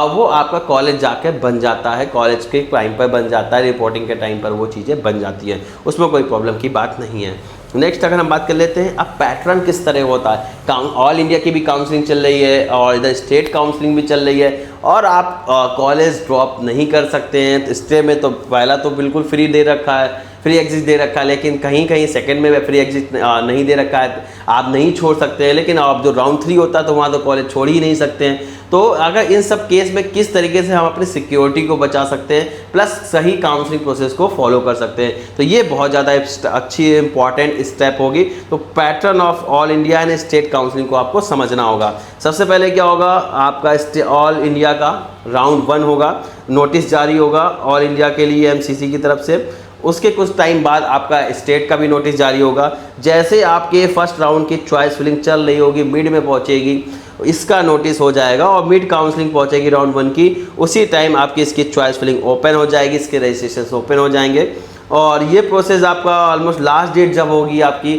वो आपका कॉलेज जाके बन जाता है, कॉलेज के टाइम पर बन जाता है, रिपोर्टिंग के टाइम पर वो चीज़ें बन जाती हैं, उसमें कोई प्रॉब्लम की बात नहीं है। नेक्स्ट अगर हम बात कर लेते हैं अब पैटर्न किस तरह होता है। ऑल इंडिया की भी काउंसलिंग चल रही है और इधर स्टेट काउंसलिंग भी चल रही है, और आप कॉलेज ड्रॉप नहीं कर सकते हैं। तो स्टे में तो पहला तो बिल्कुल फ्री दे रखा है, फ्री एग्जिट दे रखा है, लेकिन कहीं कहीं सेकंड में फ्री एग्जिट नहीं दे रखा है, आप नहीं छोड़ सकते हैं। लेकिन आप जो राउंड 3 होता है तो वहाँ तो कॉलेज छोड़ ही नहीं सकते हैं। तो अगर इन सब केस में किस तरीके से हम अपनी सिक्योरिटी को बचा सकते हैं, प्लस सही काउंसलिंग प्रोसेस को फॉलो कर सकते हैं, तो ये बहुत ज़्यादा अच्छी इंपॉर्टेंट स्टेप होगी। तो pattern of all India and state counselling को आपको समझना होगा। सबसे पहले क्या होगा, आपका ऑल इंडिया का राउंड 1 होगा, नोटिस जारी होगा ऑल इंडिया के लिए MCC की तरफ से। उसके कुछ टाइम बाद आपका स्टेट का भी नोटिस जारी होगा। जैसे आपके फर्स्ट राउंड की चॉइस फिलिंग चल रही होगी, मिड में पहुंचेगी, इसका नोटिस हो जाएगा, और मिड काउंसलिंग पहुंचेगी राउंड 1 की, उसी टाइम आपकी इसकी चॉइस फिलिंग ओपन हो जाएगी, इसके रजिस्ट्रेशन ओपन हो जाएंगे। और ये प्रोसेस आपका ऑलमोस्ट लास्ट डेट जब होगी आपकी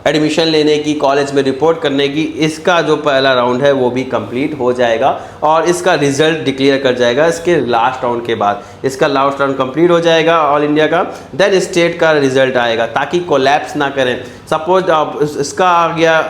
एडमिशन लेने की, कॉलेज में रिपोर्ट करने की, इसका जो पहला राउंड है वो भी कंप्लीट हो जाएगा और इसका रिजल्ट डिक्लेयर कर जाएगा इसके लास्ट राउंड के बाद। इसका लास्ट राउंड कंप्लीट हो जाएगा ऑल इंडिया का, देन स्टेट का रिजल्ट आएगा, ताकि कोलैप्स ना करें। सपोज इसका आ गया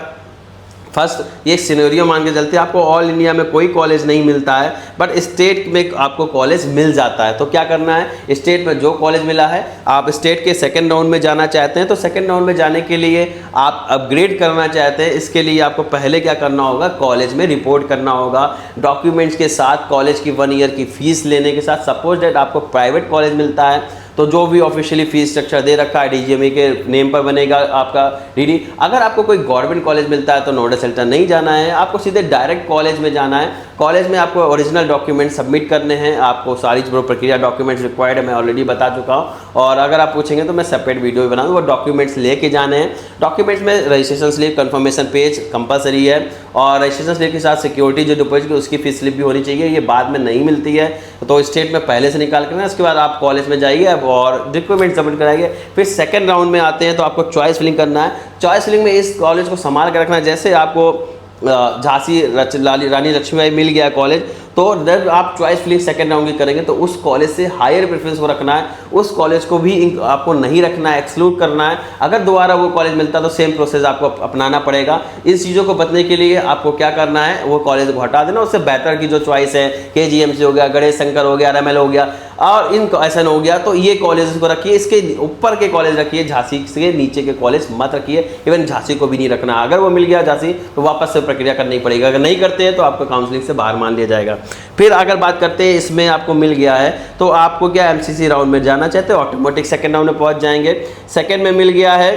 फर्स्ट, ये सिनेरियो मान के चलते हैं आपको ऑल इंडिया में कोई कॉलेज नहीं मिलता है, बट स्टेट में आपको कॉलेज मिल जाता है। तो क्या करना है, स्टेट में जो कॉलेज मिला है, आप स्टेट के सेकंड राउंड में जाना चाहते हैं, तो सेकंड राउंड में जाने के लिए आप अपग्रेड करना चाहते हैं, इसके लिए आपको पहले क्या करना होगा, कॉलेज में रिपोर्ट करना होगा डॉक्यूमेंट्स के साथ, कॉलेज की 1 ईयर की फीस लेने के साथ। सपोज डेट आपको प्राइवेट कॉलेज मिलता है तो जो भी ऑफिशियली फीस स्ट्रक्चर दे रखा है DGME के नेम पर बनेगा आपका DD। अगर आपको कोई गवर्नमेंट कॉलेज मिलता है तो नोडल सेंटर नहीं जाना है, आपको सीधे डायरेक्ट कॉलेज में जाना है। कॉलेज में आपको ओरिजिनल डॉक्यूमेंट सबमिट करने हैं, आपको सारी जो प्रक्रिया डॉक्यूमेंट्स रिक्वायर्ड है मैं ऑलरेडी बता चुका हूँ, और अगर आप पूछेंगे तो मैं सेपरेट वीडियो भी बना दूँ। वो डॉक्यूमेंट्स लेके जाने हैं। डॉक्यूमेंट्स में registration slip, confirmation page compulsory है, और रजिस्ट्रेशन स्लिप के साथ सिक्योरिटी जो डिपॉजिट की उसकी फीस स्लिप भी होनी चाहिए, ये बाद में नहीं मिलती है, तो स्टेट में पहले से निकाल करना। उसके बाद आप कॉलेज में जाइए और डॉक्यूमेंट सबमिट कराइए। फिर सेकंड राउंड में आते हैं तो आपको चॉइस फिलिंग करना है। चॉइस फिलिंग में इस कॉलेज को संभाल कर रखना है। जैसे आपको झांसी रानी लक्ष्मीबाई मिल गया कॉलेज, तो जब आप चॉइस फिलिंग सेकंड राउंड की करेंगे तो उस कॉलेज से हायर प्रेफरेंस को रखना है, उस कॉलेज को भी आपको नहीं रखना है, एक्सक्लूड करना है। अगर दोबारा वो कॉलेज मिलता है तो सेम प्रोसेस आपको अपनाना पड़ेगा। इन चीज़ों को बचने के लिए आपको क्या करना है, वो कॉलेज को हटा देना, उससे बेहतर की जो चॉइस है KGMC हो गया, गणेश शंकर हो गया, RML हो गया और इन SN हो गया, तो ये कॉलेज को रखिए। इसके ऊपर के कॉलेज रखिए, झांसी के नीचे के कॉलेज मत रखिए। इवन झांसी को भी नहीं रखना। अगर वो मिल गया झांसी तो वापस से प्रक्रिया करनी पड़ेगी, अगर नहीं करते हैं तो आपको काउंसलिंग से बाहर मान लिया जाएगा। फिर अगर बात करते हैं इसमें आपको मिल गया है तो आपको क्या MCC राउंड में जाना चाहते हो, ऑटोमेटिक सेकंड राउंड में पहुंच जाएंगे। सेकंड में मिल गया है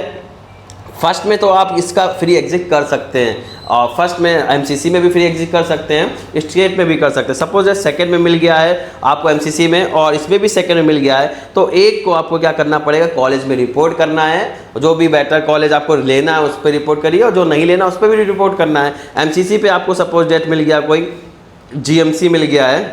फर्स्ट में तो आप इसका फ्री एग्जिट कर सकते हैं, और फर्स्ट में एमसीसी में भी फ्री एग्जिट कर सकते हैं, स्टेट में भी कर सकते हैं। सपोज सेकंड में मिल गया है आपको एमसीसी में और इसमें भी सेकंड में मिल गया है, तो एक को आपको क्या करना पड़ेगा, कॉलेज में रिपोर्ट करना है। जो भी बेटर कॉलेज आपको लेना है उस पर रिपोर्ट करिए, और जो नहीं लेना उस पर भी रिपोर्ट करना है। एमसीसी पे आपको सपोज डेट मिल गया, कोई जीएमसी मिल गया है,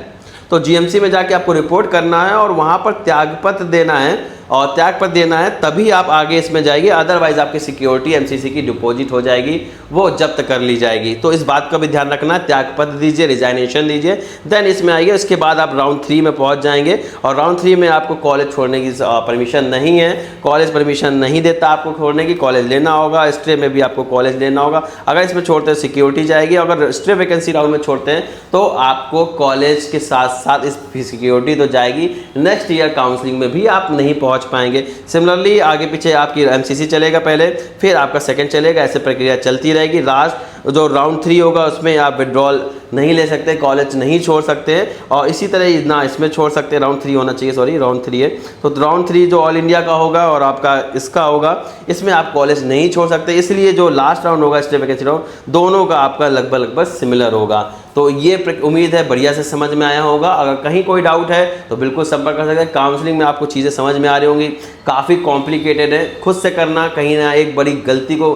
तो जीएमसी में जाके आपको रिपोर्ट करना है और वहाँ पर त्यागपत्र देना है, और त्यागपत्र देना है तभी आप आगे इसमें जाएंगे, अदरवाइज आपकी सिक्योरिटी एमसीसी की डिपॉजिट हो जाएगी, वो जब्त कर ली जाएगी। तो इस बात का भी ध्यान रखना, त्यागपत्र दीजिए, रिजाइनेशन दीजिए, देन इसमें आइए। उसके बाद आप राउंड 3 में पहुंच जाएंगे, और राउंड 3 में आपको कॉलेज छोड़ने की परमिशन नहीं है, कॉलेज परमिशन नहीं देता आपको छोड़ने की, कॉलेज लेना होगा। स्टे में भी आपको कॉलेज लेना होगा। अगर इसमें छोड़ते हैं सिक्योरिटी जाएगी, अगर स्टे वैकेंसी राउंड में छोड़ते हैं तो आपको कॉलेज के साथ साथ इस सिक्योरिटी तो जाएगी, नेक्स्ट ईयर काउंसलिंग में भी आप नहीं पहुँच पाएंगे। सिमिलरली आगे पीछे आपकी एमसीसी चलेगा पहले, फिर आपका सेकंड चलेगा, ऐसे प्रक्रिया चलती रहेगी। लास्ट जो राउंड 3 होगा उसमें आप विड्रॉल नहीं ले सकते, कॉलेज नहीं छोड़ सकते, और इसी तरह ना इसमें छोड़ सकते। राउंड 3 होना चाहिए, सॉरी राउंड 3 है, तो राउंड 3 जो ऑल इंडिया का होगा और आपका इसका होगा, इसमें आप कॉलेज नहीं छोड़ सकते। इसलिए जो लास्ट राउंड होगा स्टे वैकेंसी राउंड, दोनों का आपका लगभग सिमिलर होगा। तो ये उम्मीद है बढ़िया से समझ में आया होगा। अगर कहीं कोई डाउट है तो बिल्कुल संपर्क कर सकते हैं। काउंसलिंग में आपको चीज़ें समझ में आ रही होंगी, काफ़ी कॉम्प्लिकेटेड है, खुद से करना कहीं ना एक बड़ी गलती को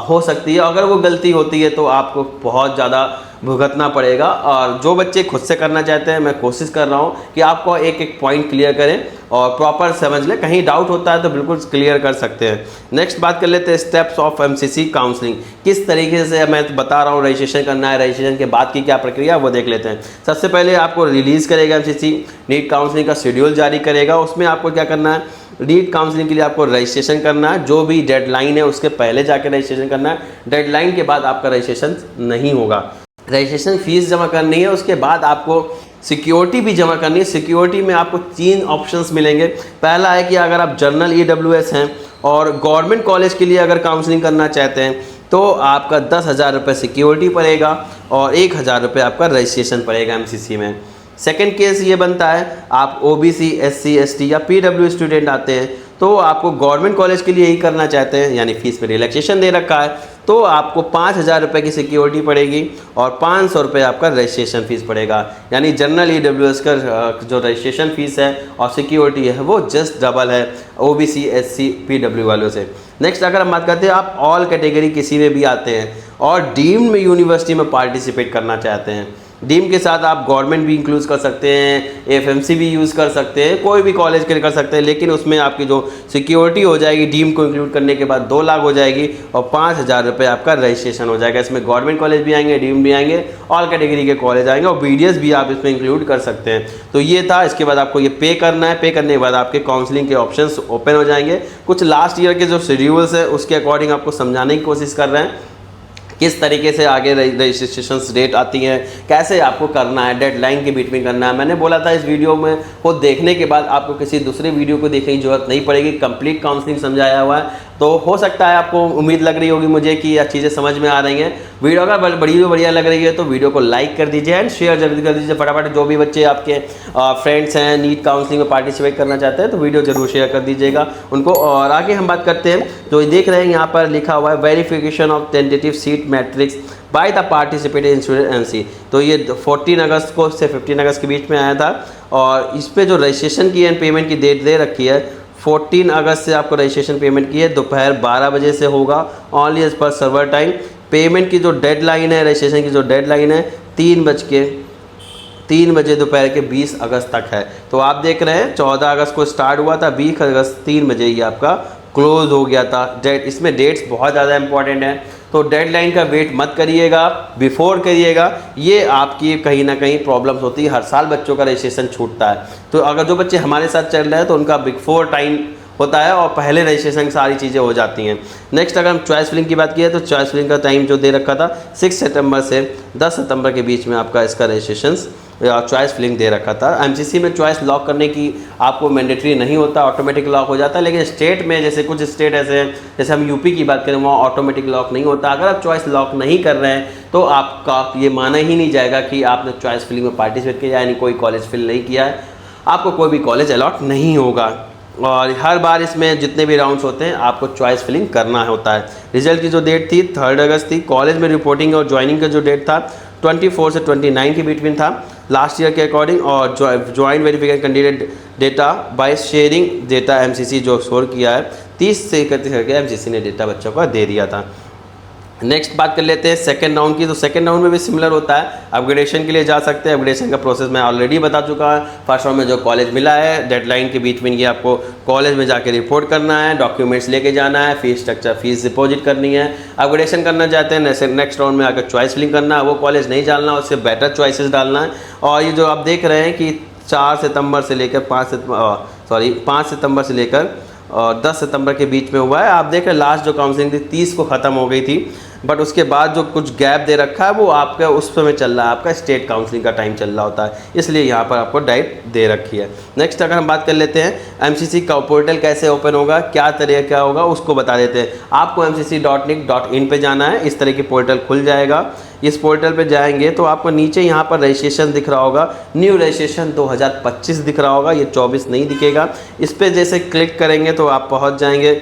हो सकती है। अगर वो गलती होती है तो आपको बहुत ज़्यादा भुगतना पड़ेगा। और जो बच्चे खुद से करना चाहते हैं, मैं कोशिश कर रहा हूँ कि आपको एक एक पॉइंट क्लियर करें और प्रॉपर समझ लें। कहीं डाउट होता है तो बिल्कुल क्लियर कर सकते हैं। नेक्स्ट बात कर लेते हैं स्टेप्स ऑफ एमसीसी काउंसलिंग, किस तरीके से मैं बता रहा हूँ रजिस्ट्रेशन करना है, रजिस्ट्रेशन के बाद की क्या प्रक्रिया वो देख लेते हैं। सबसे पहले आपको रिलीज़ करेगा एमसीसी, नीट काउंसलिंग का शेड्यूल जारी करेगा। उसमें आपको क्या करना है, नीट काउंसलिंग के लिए आपको रजिस्ट्रेशन करना है। जो भी डेडलाइन है उसके पहले जाकर रजिस्ट्रेशन करना है, डेडलाइन के बाद आपका रजिस्ट्रेशन नहीं होगा। रजिस्ट्रेशन फीस जमा करनी है, उसके बाद आपको सिक्योरिटी भी जमा करनी है। सिक्योरिटी में आपको 3 ऑप्शंस मिलेंगे। पहला है कि अगर आप जनरल EWS हैं और गवर्नमेंट कॉलेज के लिए अगर काउंसलिंग करना चाहते हैं तो आपका 10,000 रुपये सिक्योरिटी पड़ेगा और 1,000 रुपये आपका रजिस्ट्रेशन पड़ेगा एमसीसी में। सेकंड केस ये बनता है, आप OBC, SC, ST या PW स्टूडेंट आते हैं तो आपको गवर्नमेंट कॉलेज के लिए यही करना चाहते हैं, यानी फीस में रिलैक्सेशन दे रखा है, तो आपको 5,000 रुपये की सिक्योरिटी पड़ेगी और 500 रुपये आपका रजिस्ट्रेशन फ़ीस पड़ेगा। यानी जनरल EWS का जो रजिस्ट्रेशन फ़ीस है और सिक्योरिटी है वो जस्ट डबल है OBC, SC, PW वालों से। नेक्स्ट अगर हम बात करते हैं, आप ऑल कैटेगरी किसी में भी आते हैं और डीम्ड में यूनिवर्सिटी में पार्टिसिपेट करना चाहते हैं, डीम के साथ आप गवर्नमेंट भी इंक्लूड कर सकते हैं, FMC भी यूज़ कर सकते हैं, कोई भी कॉलेज के लिए कर सकते हैं, लेकिन उसमें आपकी जो सिक्योरिटी हो जाएगी डीम को इंक्लूड करने के बाद 2 लाख हो जाएगी और 5,000 रुपये आपका रजिस्ट्रेशन हो जाएगा। इसमें गवर्नमेंट कॉलेज भी आएंगे, डीम भी आएंगे, ऑल कैटेगरी के कॉलेज आएंगे और BDS भी आप इसमें इंक्लूड कर सकते हैं। तो ये था। इसके बाद आपको ये पे करना है, पे करने के बाद आपके काउंसलिंग के ऑप्शंस ओपन हो जाएंगे। कुछ लास्ट ईयर के जो शेड्यूल्स है उसके अकॉर्डिंग आपको समझाने की कोशिश कर रहे हैं, किस तरीके से आगे रजिस्ट्रेशन डेट आती हैं, कैसे आपको करना है, डेडलाइन के बीच में करना है। मैंने बोला था इस वीडियो में को देखने के बाद आपको किसी दूसरे वीडियो को देखने की जरूरत नहीं पड़ेगी, कंप्लीट काउंसलिंग समझाया हुआ है। तो हो सकता है आपको उम्मीद लग रही होगी मुझे कि यह चीज़ें समझ में आ रही हैं। वीडियो अगर बढ़िया लग रही है तो वीडियो को लाइक कर दीजिए एंड शेयर जल्दी कर दीजिए फटाफट। जो भी बच्चे आपके फ्रेंड्स हैं नीट काउंसलिंग में पार्टिसिपेट करना चाहते हैं तो वीडियो जरूर शेयर कर दीजिएगा उनको। और आगे हम बात करते हैं, जो देख रहे हैं यहाँ पर लिखा हुआ है verification of tentative seat matrix by the participating student MC. तो ये 14 अगस्त को से 15 अगस्त के बीच में आया था और इस पर जो रजिस्ट्रेशन की एंड पेमेंट की डेट दे रखी है 14 अगस्त से आपको रजिस्ट्रेशन पेमेंट की है, दोपहर 12 बजे से होगा, only as per server time. Payment की जो डेडलाइन है, रजिस्ट्रेशन की जो डेडलाइन है 3 बजे दोपहर के 20 अगस्त तक है। तो आप देख रहे हैं 14 अगस्त को स्टार्ट हुआ था, 20 अगस्त 3 बजे ही आपका क्लोज हो गया था। इसमें डेट्स बहुत ज़्यादा इंपॉर्टेंट हैं, तो डेडलाइन का वेट मत करिएगा, बिफोर करिएगा। ये आपकी कहीं ना कहीं प्रॉब्लम्स होती है, हर साल बच्चों का रजिस्ट्रेशन छूटता है। तो अगर जो बच्चे हमारे साथ चल रहे हैं तो उनका बिफोर टाइम होता है और पहले रजिस्ट्रेशन सारी चीज़ें हो जाती हैं। नेक्स्ट अगर हम चॉइस फिलिंग की बात की है तो चॉइस फिलिंग का टाइम जो दे रखा था 6 सितंबर से 10 सितंबर के बीच में आपका इसका रजिस्ट्रेशन चॉइस फिलिंग दे रखा था। एमसीसी में चॉइस लॉक करने की आपको मैंडेटरी नहीं होता, ऑटोमेटिक लॉक हो जाता है, लेकिन स्टेट में जैसे कुछ स्टेट ऐसे हैं, जैसे हम यूपी की बात करें वहाँ ऑटोमेटिक लॉक नहीं होता। अगर आप चॉइस लॉक नहीं कर रहे हैं तो आपका ये माना ही नहीं जाएगा कि आपने चॉइस फिलिंग में पार्टिसिपेट किया, यानी कोई कॉलेज फिल नहीं किया है, आपको कोई भी कॉलेज अलॉट नहीं होगा। और हर बार इसमें जितने भी राउंड्स होते हैं आपको चॉइस फिलिंग करना होता है। रिजल्ट की जो डेट थी 3 अगस्त थी। कॉलेज में रिपोर्टिंग और ज्वाइनिंग का जो डेट था 24 से 29 के बीटवीन था लास्ट ईयर के अकॉर्डिंग। और joint verification candidate data by sharing data MCC जो स्कोर किया है 30 से 31 करके एमसीसी ने डेटा बच्चों को दे दिया था। नेक्स्ट बात कर लेते हैं सेकंड राउंड की। तो सेकंड राउंड में भी सिमिलर होता है, अपग्रेडेशन के लिए जा सकते हैं। अपग्रेडेशन का प्रोसेस मैं ऑलरेडी बता चुका हूँ। फर्स्ट राउंड में जो कॉलेज मिला है डेडलाइन के बीच में ये आपको कॉलेज में जाके रिपोर्ट करना है, डॉक्यूमेंट्स लेके जाना है, फीस स्ट्रक्चर फीस डिपॉजिट करनी है। अपग्रेडेशन करना चाहते हैं नेक्स्ट राउंड में आकर चॉइस फिलिंग करना है। वो कॉलेज नहीं डालना, उससे बेटर चॉइसेस डालना है। और ये जो आप देख रहे हैं कि 4 सितंबर से लेकर 5 सितंबर से लेकर और 10 सितंबर के बीच में हुआ है। आप देख रहे हैं लास्ट जो काउंसलिंग थी 30 को ख़त्म हो गई थी, बट उसके बाद जो कुछ गैप दे रखा है वो आपका उस समय चल रहा है, आपका स्टेट काउंसलिंग का टाइम चल रहा होता है, इसलिए यहाँ पर आपको डाइट दे रखी है। नेक्स्ट अगर हम बात कर लेते हैं एमसीसी का पोर्टल कैसे ओपन होगा, क्या तरीका होगा उसको बता देते हैं। आपको mcc.nic.in पे जाना है, इस तरह की पोर्टल खुल जाएगा। इस पोर्टल पे जाएंगे तो आपको नीचे यहाँ पर रजिस्ट्रेशन दिख रहा होगा, न्यू रजिस्ट्रेशन 2025 दिख रहा होगा, ये 24 नहीं दिखेगा। इस पर जैसे क्लिक करेंगे तो आप पहुँच जाएंगे।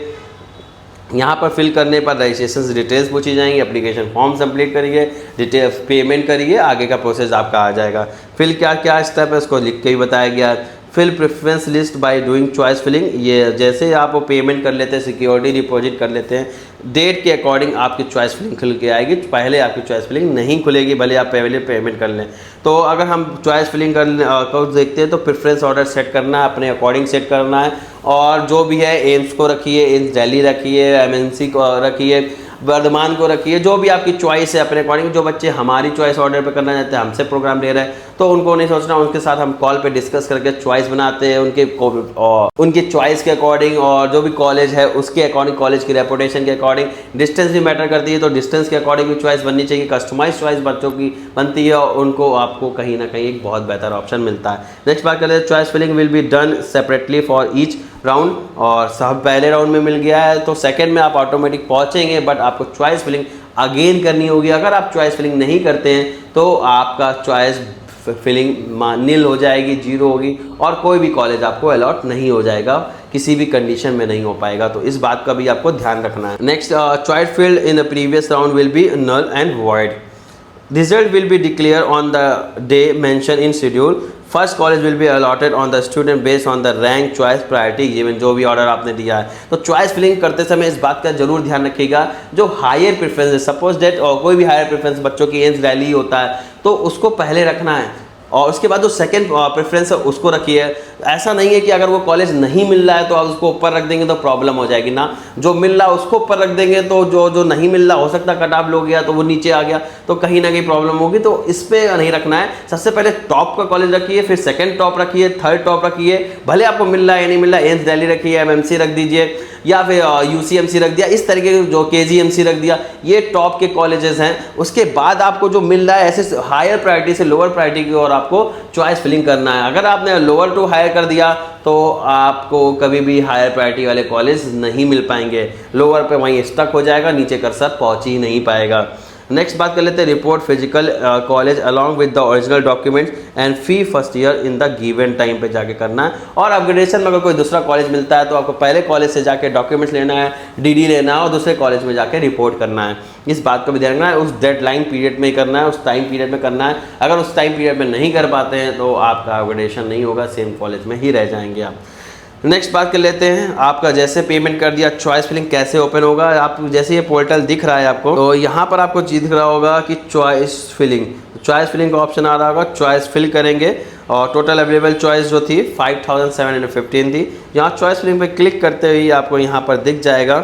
यहाँ पर फिल करने पर रजिस्ट्रेशन डिटेल्स पूछी जाएंगी, एप्लीकेशन फॉर्म कंप्लीट करिए, डिटेल पेमेंट करिए, आगे का प्रोसेस आपका आ जाएगा। फिल क्या क्या स्टेप है उसको लिख के ही बताया गया। Fill preference list by doing choice filling, ये जैसे आप वो पेमेंट कर लेते हैं, सिक्योरिटी डिपॉजिट कर लेते हैं, डेट के अकॉर्डिंग आपकी चॉइस फिलिंग खुल के आएगी। पहले आपकी चॉइस फिलिंग नहीं खुलेगी, भले आप पहले पेमेंट कर लें। तो अगर हम चॉइस फिलिंग को देखते हैं तो प्रेफरेंस ऑर्डर सेट करना है, अपने अकॉर्डिंग सेट करना है। और जो भी है एम्स को रखिए, एम्स दिल्ली रखिए, एमएनसी को रखिए, वर्धमान को रखिए, जो भी आपकी चॉइस है अपने अकॉर्डिंग। जो बच्चे हमारी चॉइस ऑर्डर पे करना चाहते हैं, हमसे प्रोग्राम ले रहे हैं, तो उनको नहीं सोचना, उनके साथ हम कॉल पे डिस्कस करके चॉइस बनाते हैं उनके चॉइस के अकॉर्डिंग, और जो भी कॉलेज है उसके अकॉर्डिंग, कॉलेज की रेपुटेशन के अकॉर्डिंग। डिस्टेंस भी मैटर करती है, तो डिस्टेंस के अकॉर्डिंग भी चॉइस बननी चाहिए। कस्टमाइज चॉइस बच्चों की बनती है और उनको आपको कहीं ना कहीं एक बहुत बेहतर ऑप्शन मिलता है। नेक्स्ट बात करें, choice filling will be done separately for each round. और सब पहले राउंड में मिल गया है तो सेकंड में आप ऑटोमेटिक पहुंचेंगे, बट आपको चॉइस फिलिंग अगेन करनी होगी। अगर आप चॉइस फिलिंग नहीं करते हैं तो आपका चॉइस फिलिंग नील हो जाएगी, जीरो होगी, और कोई भी कॉलेज आपको अलॉट नहीं हो जाएगा, किसी भी कंडीशन में नहीं हो पाएगा। तो इस बात का भी आपको ध्यान रखना है। Next, choice filled in the previous round will be null and void. Result will be declared on the day mentioned in schedule. First college will be allotted on the student based on the rank, choice, priority given। जो भी order आपने दिया है, तो choice filling करते समय इस बात का जरूर ध्यान रखिएगा, जो हायर प्रेफरेंस है, सपोज डेट और कोई भी हायर प्रेफरेंस बच्चों की एम्स रैली होता है तो उसको पहले रखना है, और उसके बाद जो सेकंड प्रेफरेंस है उसको रखिए। ऐसा नहीं है कि अगर वो कॉलेज नहीं मिल रहा है तो आप उसको ऊपर रख देंगे तो प्रॉब्लम हो जाएगी ना, जो मिल रहा है उसको ऊपर रख देंगे तो जो नहीं मिल रहा, हो सकता है कट ऑफ लो गया तो वो नीचे आ गया, तो कहीं ना कहीं प्रॉब्लम होगी। तो इस पर नहीं रखना है। सबसे पहले टॉप का कॉलेज रखिए, फिर सेकंड टॉप रखिए, थर्ड टॉप रखिए, भले आपको मिल रहा है या नहीं मिल रहा है। एम्स दिल्ली रखिए, एमएमसी रख दीजिए, या फिर यूसीएमसी रख दिया, इस तरीके के जो केजीएमसी रख दिया, ये टॉप के कॉलेजेस हैं। उसके बाद आपको जो मिल रहा है ऐसे हायर प्रायोरिटी से लोअर प्रायोरिटी की ओर आपको चॉइस फिलिंग करना है। अगर आपने लोअर टू हायर कर दिया तो आपको कभी भी हायर प्रायोरिटी वाले कॉलेज नहीं मिल पाएंगे, लोअर पे वहीं स्टक हो जाएगा, नीचे कर्सर पहुंच ही नहीं पाएगा। नेक्स्ट बात कर लेते हैं, report physical college along with the original documents and fee first year in the given time पे जाके करना है। और अपग्रेडेशन में अगर कोई दूसरा कॉलेज मिलता है तो आपको पहले कॉलेज से जाके डॉक्यूमेंट्स लेना है, डीडी लेना है, और दूसरे कॉलेज में जाके रिपोर्ट करना है। इस बात को भी ध्यान रखना है, उस डेडलाइन पीरियड में ही करना है, उस टाइम पीरियड में करना है। अगर उस टाइम पीरियड में नहीं कर पाते हैं तो आपका अपग्रेडेशन नहीं होगा, सेम कॉलेज में ही रह जाएंगे आप। नेक्स्ट बात कर लेते हैं, आपका जैसे पेमेंट कर दिया, चॉइस फिलिंग कैसे ओपन होगा। आप जैसे ये पोर्टल दिख रहा है आपको, तो यहाँ पर आपको चीज दिख रहा होगा कि चॉइस फिलिंग का ऑप्शन आ रहा होगा, चॉइस फिल करेंगे और टोटल अवेलेबल चॉइस जो थी 5715 थी। यहाँ चॉइस फिलिंग पे क्लिक करते ही आपको यहाँ पर दिख जाएगा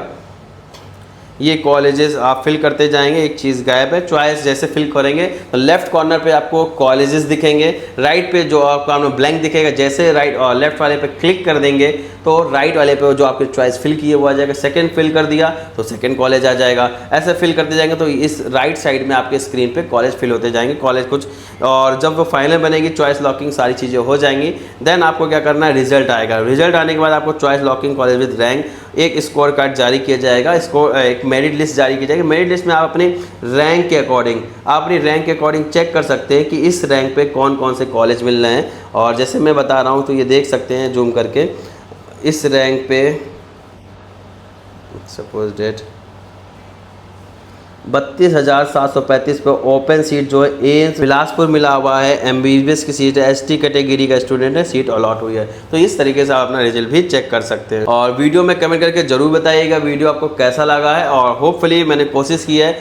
ये कॉलेजेस, आप फिल करते जाएंगे, एक चीज़ गायब है। चॉइस जैसे फिल करेंगे तो लेफ्ट कॉर्नर पे आपको कॉलेजेस दिखेंगे, राइट पे जो आपको ब्लैंक दिखेगा, जैसे राइट और लेफ्ट वाले पे क्लिक कर देंगे तो राइट वाले पे जो आपकी चॉइस फिल की है वो आ जाएगा। सेकंड फिल कर दिया तो सेकंड कॉलेज आ जाएगा। ऐसे फिल करते जाएंगे तो इस राइट साइड में आपके स्क्रीन पे कॉलेज फिल होते जाएंगे, कॉलेज कुछ, और जब वो फाइनल बनेगी, चॉइस लॉकिंग सारी चीज़ें हो जाएंगी, देन आपको क्या करना है, रिजल्ट आएगा। रिजल्ट आने के बाद आपको choice locking college with rank एक स्कोर कार्ड जारी किया जाएगा, एक मेरिट लिस्ट जारी की जाएगी। मेरिट लिस्ट में आप अपने रैंक के अकॉर्डिंग, आप अपनी रैंक के अकॉर्डिंग चेक कर सकते हैं कि इस रैंक पे कौन कौन से कॉलेज मिल रहे हैं। और जैसे मैं बता रहा हूँ तो ये देख सकते हैं जूम करके, इस रैंक पे सपोज डेट 32,735 पे ओपन सीट जो है एम्स बिलासपुर मिला हुआ है, एमबीबीएस की सीट है, एसटी कैटेगरी का स्टूडेंट है, सीट अलॉट हुई है। तो इस तरीके से आप अपना रिजल्ट भी चेक कर सकते हैं। और वीडियो में कमेंट करके जरूर बताइएगा वीडियो आपको कैसा लगा है, और होपफुली मैंने कोशिश की है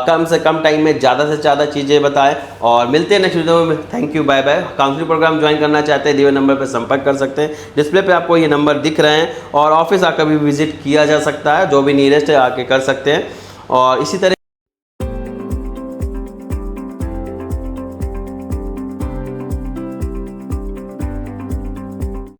कम से कम टाइम में ज़्यादा से ज़्यादा चीज़ें बताएं। और मिलते हैं नेक्स्ट वीडियो में। Thank you, bye bye. Counselling programme join करना चाहते हैं दिए हुए नंबर पर संपर्क कर सकते हैं, डिस्प्ले पर आपको ये नंबर दिख रहे हैं, और ऑफिस आकर भी विजिट किया जा सकता है, जो भी नियरेस्ट है आके कर सकते हैं। और इसी तरह